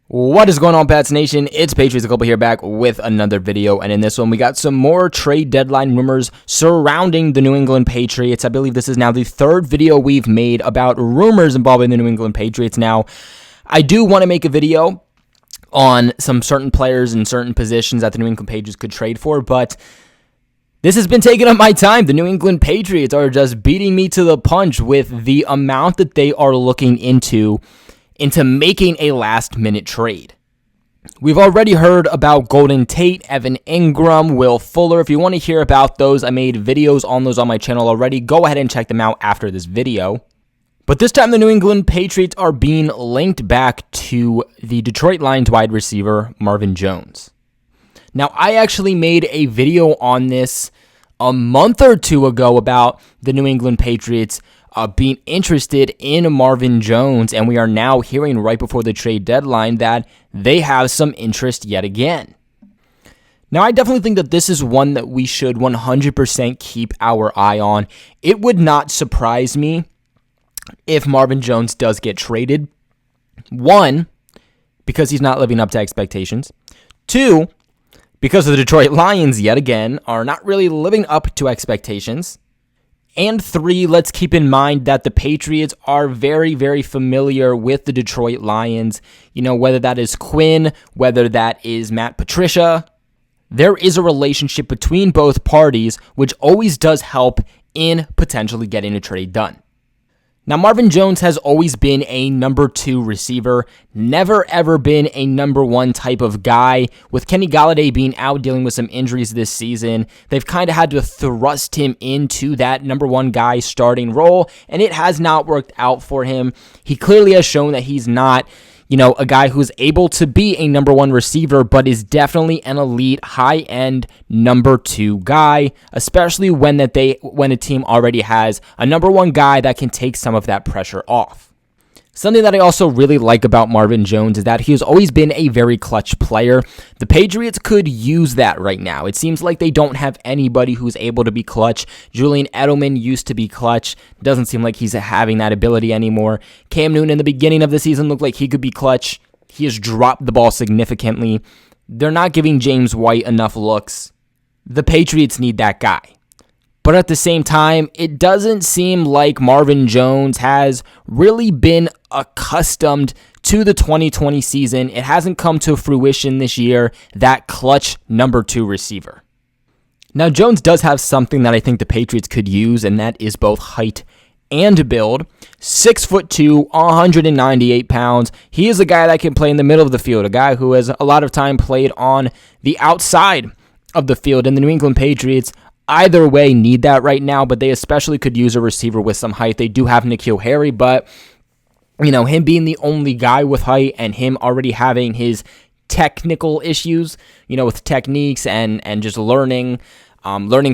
What is going on, Pats Nation? It's Patriots Global here, back with another video, and in this one we got some more trade deadline rumors surrounding the New England Patriots. I believe this is now the third video we've made about rumors involving the New England Patriots. Now, I do want to make a video on some certain players and certain positions that the New England Patriots could trade for, but this has been taking up my time. The New England Patriots are just beating me to the punch with the amount that they are looking into making a last-minute trade. We've already heard about Golden Tate, Evan Ingram, Will Fuller. If you want to hear about those, I made videos on those on my channel already. Go ahead and check them out after this video. But this time, the New England Patriots are being linked back to the Detroit Lions wide receiver, Marvin Jones. Now, I actually made a video on this a month or two ago about the New England Patriots being interested in Marvin Jones, and we are now hearing right before the trade deadline that they have some interest yet again. Now, I definitely think that this is one that we should 100% keep our eye on. It would not surprise me if Marvin Jones does get traded. One, because he's not living up to expectations. Two, because the Detroit Lions, yet again, are not really living up to expectations. And three, let's keep in mind that the Patriots are very, very familiar with the Detroit Lions. You know, whether that is Quinn, whether that is Matt Patricia, there is a relationship between both parties, which always does help in potentially getting a trade done. Now, Marvin Jones has always been a number 2 receiver, never ever been a number 1 type of guy. With Kenny Golladay being out dealing with some injuries this season, they've kind of had to thrust him into that number 1 guy starting role, and it has not worked out for him. He clearly has shown that he's not, a guy who's able to be a number 1 receiver, but is definitely an elite, high-end number 2 guy, especially when a team already has a number 1 guy that can take some of that pressure off. Something that I also really like about Marvin Jones is that he has always been a very clutch player. The Patriots could use that right now. It seems like they don't have anybody who's able to be clutch. Julian Edelman used to be clutch. Doesn't seem like he's having that ability anymore. Cam Newton in the beginning of the season looked like he could be clutch. He has dropped the ball significantly. They're not giving James White enough looks. The Patriots need that guy. But at the same time, it doesn't seem like Marvin Jones has really been accustomed to the 2020 season. It hasn't come to fruition this year, that clutch number 2 receiver. Now, Jones does have something that I think the Patriots could use, and that is both height and build. 6'2", 198 pounds. He is a guy that can play in the middle of the field, a guy who has a lot of time played on the outside of the field, and the New England Patriots either way need that right now, but they especially could use a receiver with some height. They do have N'Keal Harry, but him being the only guy with height and him already having his technical issues, with techniques and just learning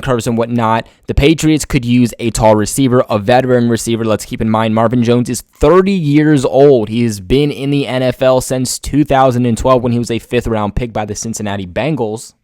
curves and whatnot, the Patriots could use a tall receiver, a veteran receiver. Let's keep in mind, Marvin Jones is 30 years old. He has been in the NFL since 2012 when he was a 5th-round pick by the Cincinnati Bengals.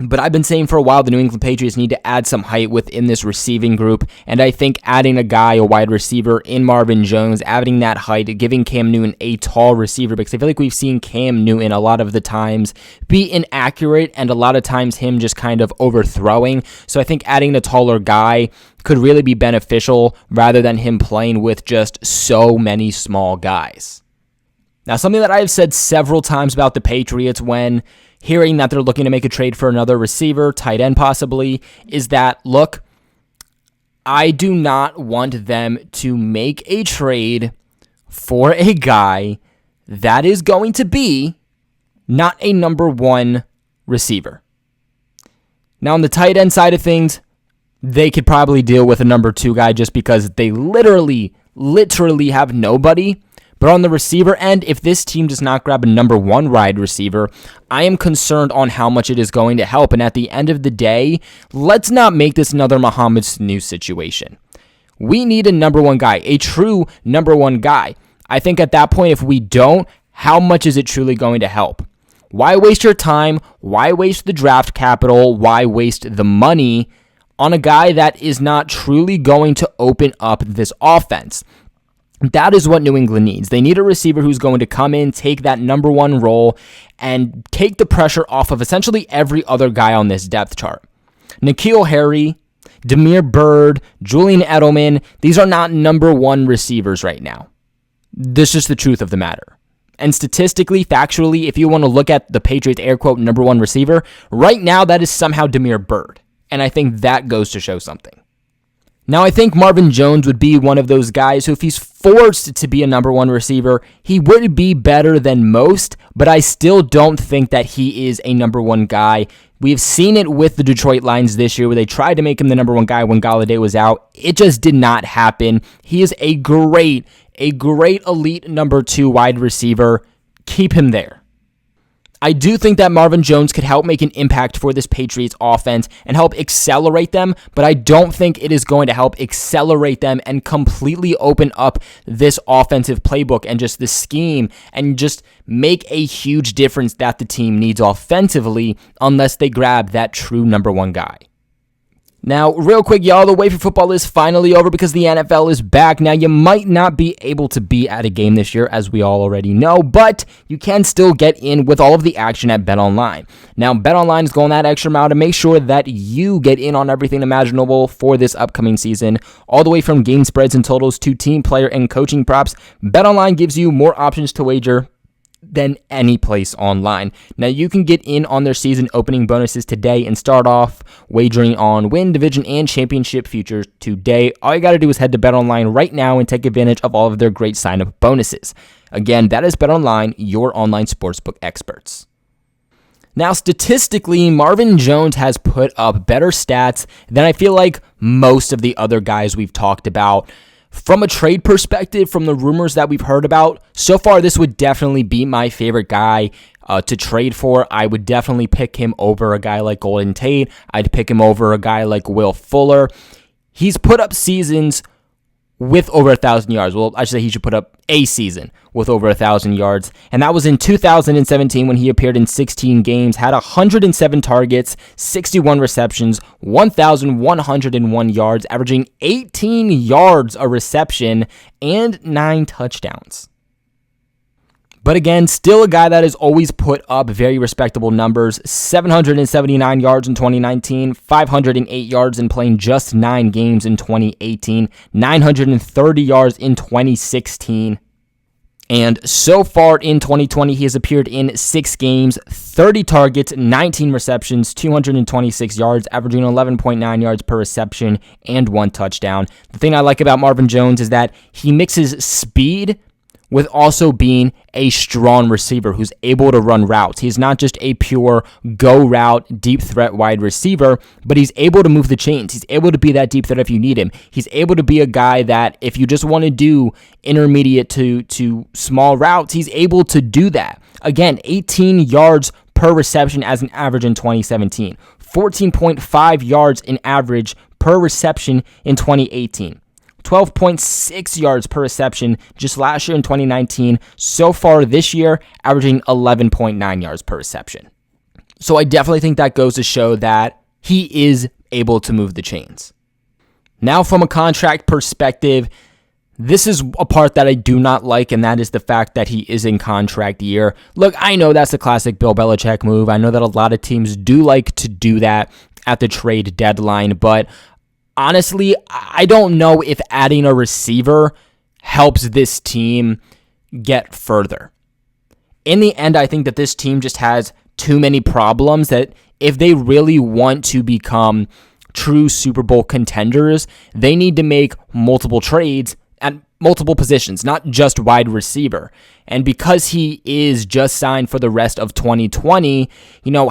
But I've been saying for a while the New England Patriots need to add some height within this receiving group, and I think adding a wide receiver in Marvin Jones, adding that height, giving Cam Newton a tall receiver, because I feel like we've seen Cam Newton a lot of the times be inaccurate and a lot of times him just kind of overthrowing. So I think adding a taller guy could really be beneficial rather than him playing with just so many small guys. Now, something that I have said several times about the Patriots when hearing that they're looking to make a trade for another receiver, tight end possibly, is that, look, I do not want them to make a trade for a guy that is going to be not a number 1 receiver. Now, on the tight end side of things, they could probably deal with a number 2 guy just because they literally have nobody. But on the receiver end, if this team does not grab a number 1 wide receiver, I am concerned on how much it is going to help. And at the end of the day, let's not make this another Mohamed Sanu situation. We need a number 1 guy, a true number 1 guy. I think at that point, if we don't, how much is it truly going to help? Why waste your time? Why waste the draft capital? Why waste the money on a guy that is not truly going to open up this offense? That is what New England needs. They need a receiver who's going to come in, take that number one role, and take the pressure off of essentially every other guy on this depth chart. N'Keal Harry, Damiere Byrd, Julian Edelman, these are not number one receivers right now. This is the truth of the matter. And statistically, factually, if you want to look at the Patriots' air quote number one receiver, right now that is somehow Damiere Byrd. And I think that goes to show something. Now, I think Marvin Jones would be one of those guys who, if he's forced to be a number one receiver, he would be better than most, but I still don't think that he is a number one guy. We've seen it with the Detroit Lions this year where they tried to make him the number one guy when Galladay was out. It just did not happen. He is a great elite number two wide receiver. Keep him there. I do think that Marvin Jones could help make an impact for this Patriots offense and help accelerate them, but I don't think it is going to help accelerate them and completely open up this offensive playbook and just the scheme and just make a huge difference that the team needs offensively unless they grab that true number one guy. Now, real quick, y'all, the wait for football is finally over because the NFL is back. Now, you might not be able to be at a game this year, as we all already know, but you can still get in with all of the action at BetOnline. Now, BetOnline is going that extra mile to make sure that you get in on everything imaginable for this upcoming season, all the way from game spreads and totals to team, player, and coaching props. BetOnline gives you more options to wager than any place online. Now, you can get in on their season opening bonuses today and start off wagering on win, division, and championship futures today. All you got to do is head to BetOnline right now and take advantage of all of their great sign-up bonuses. Again, that is BetOnline, your online sportsbook experts. Now, statistically, Marvin Jones has put up better stats than I feel like most of the other guys we've talked about. From a trade perspective, from the rumors that we've heard about, so far this would definitely be my favorite guy to trade for. I would definitely pick him over a guy like Golden Tate. I'd pick him over a guy like Will Fuller. He's put up seasons with over 1,000 yards. Well, I should say he should put up a season with over 1,000 yards. And that was in 2017 when he appeared in 16 games, had 107 targets, 61 receptions, 1,101 yards, averaging 18 yards a reception, and 9 touchdowns. But again, still a guy that has always put up very respectable numbers. 779 yards in 2019, 508 yards in playing just 9 games in 2018, 930 yards in 2016. And so far in 2020, he has appeared in 6 games, 30 targets, 19 receptions, 226 yards, averaging 11.9 yards per reception, and 1 touchdown. The thing I like about Marvin Jones is that he mixes speed with also being a strong receiver who's able to run routes. He's not just a pure go route, deep threat wide receiver, but he's able to move the chains. He's able to be that deep threat if you need him. He's able to be a guy that if you just want to do intermediate to small routes, he's able to do that. Again, 18 yards per reception as an average in 2017, 14.5 yards in average per reception in 2018. 12.6 yards per reception just last year in 2019. So far this year, averaging 11.9 yards per reception. So I definitely think that goes to show that he is able to move the chains. Now, from a contract perspective, this is a part that I do not like, and that is the fact that he is in contract year. Look, I know that's a classic Bill Belichick move. I know that a lot of teams do like to do that at the trade deadline, but honestly, I don't know if adding a receiver helps this team get further. In the end, I think that this team just has too many problems that if they really want to become true Super Bowl contenders, they need to make multiple trades at multiple positions, not just wide receiver. And because he is just signed for the rest of 2020,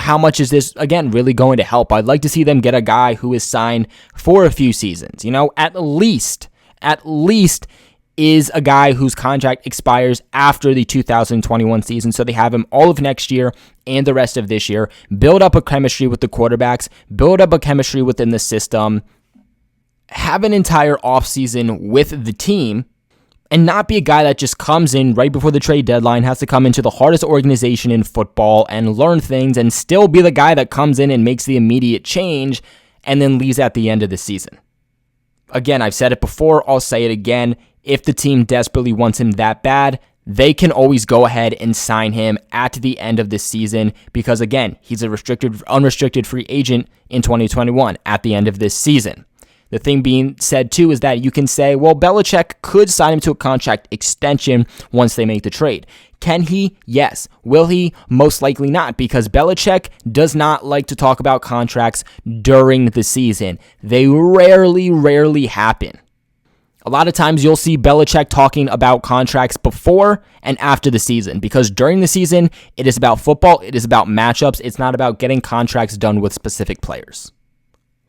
how much is this, again, really going to help? I'd like to see them get a guy who is signed for a few seasons. At least is a guy whose contract expires after the 2021 season, so they have him all of next year and the rest of this year. Build up a chemistry with the quarterbacks, build up a chemistry within the system, have an entire offseason with the team, and not be a guy that just comes in right before the trade deadline, has to come into the hardest organization in football and learn things, and still be the guy that comes in and makes the immediate change and then leaves at the end of the season. Again, I've said it before, I'll say it again. if the team desperately wants him that bad, they can always go ahead and sign him at the end of this season because, again, he's a unrestricted free agent in 2021 at the end of this season. The thing being said, too, is that you can say, well, Belichick could sign him to a contract extension once they make the trade. Can he? Yes. Will he? Most likely not, because Belichick does not like to talk about contracts during the season. They rarely happen. A lot of times you'll see Belichick talking about contracts before and after the season because during the season, it is about football, it is about matchups, it's not about getting contracts done with specific players.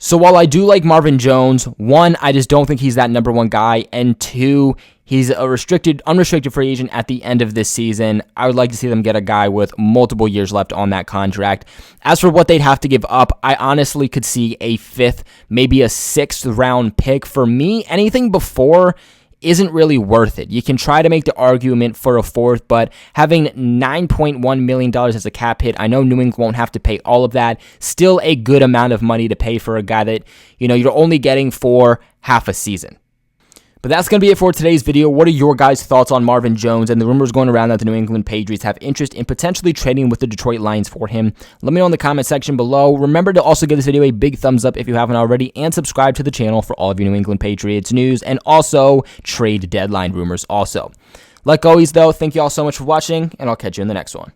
So while I do like Marvin Jones, one, I just don't think he's that number one guy, and two, he's a unrestricted free agent at the end of this season. I would like to see them get a guy with multiple years left on that contract. As for what they'd have to give up, I honestly could see a 5th, maybe a 6th round pick. For me, anything before isn't really worth it. You can try to make the argument for a 4th, but having $9.1 million as a cap hit, I know New England won't have to pay all of that. Still a good amount of money to pay for a guy that, you're only getting for half a season. But that's going to be it for today's video. What are your guys' thoughts on Marvin Jones and the rumors going around that the New England Patriots have interest in potentially trading with the Detroit Lions for him? Let me know in the comment section below. Remember to also give this video a big thumbs up if you haven't already, and subscribe to the channel for all of your New England Patriots news and also trade deadline rumors also. Like always, though, thank you all so much for watching, and I'll catch you in the next one.